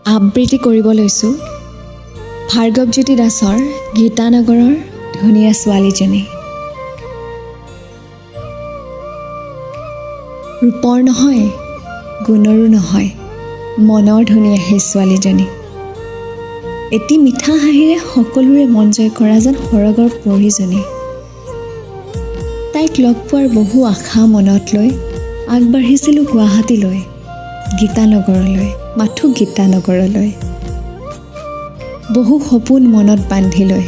আবৃত্তি কৰিব লৈছোঁ ভাৰ্গৱজ্যোতি দাসৰ গীতানগৰৰ ধুনীয়া ছোৱালীজনী। ৰূপৰ নহয়, গুণৰো নহয়, মনৰ ধুনীয়া সেই ছোৱালীজনী। এটি মিঠা হাঁহিৰে সকলোৰে মন জয় কৰা যেন সৰগৰ পৰীজনী। তাইক লগ পোৱাৰ বহু আশা মনত লৈ আগবাঢ়িছিলোঁ গুৱাহাটীলৈ, গীতানগৰলৈ, মাথো গীতানগৰলৈ। বহু সপোন মনত বান্ধি লৈ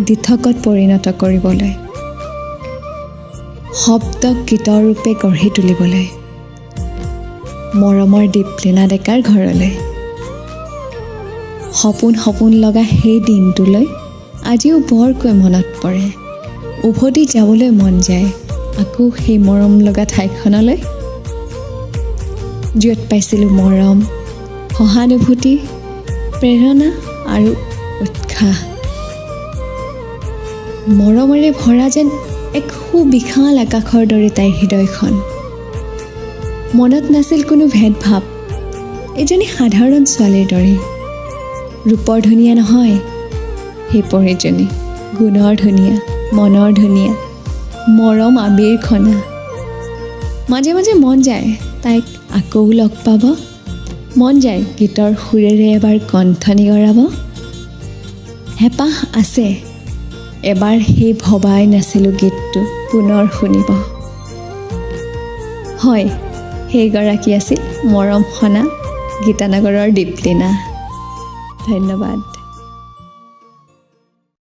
দিঠকত পৰিণত কৰিবলৈ, শব্দক গীতৰ ৰূপে গঢ়ি তুলিবলৈ, মৰমৰ দীপলীনা ডেকাৰ ঘৰলৈ। সপোন লগা সেই দিনটোলৈ আজিও বৰকৈ মনত পৰে। উভতি যাবলৈ মন যায় আকৌ সেই মৰম লগা ঠাইখনলৈ, য'ত পাইছিলোঁ মৰম, সহানুভূতি, প্ৰেৰণা আৰু উৎসাহ। মৰমেৰে ভৰা যেন এক সুবিশাল আকাশৰ দৰে তাইৰ হৃদয়খন। মনত নাছিল কোনো ভেদভাৱ, এজনী সাধাৰণ ছোৱালীৰ দৰে। ৰূপৰ ধুনীয়া নহয় সেই পৰীজনী, গুণৰ ধুনীয়া, মনৰ ধুনীয়া, মৰম আবিৰখনা। মাজে মাজে মন যায় তাইক আকৌ লগ পাব, মন যায় গীতৰ সুৰেৰে এবাৰ কণ্ঠ নিগৰাব। হেঁপাহ আছে এবাৰ সেই ভবাই নাছিলোঁ গীতটো পুনৰ শুনিব। হয়, সেইগৰাকী আছিল মৰম সনা গীতানগৰৰ দীপলীনা। ধন্যবাদ।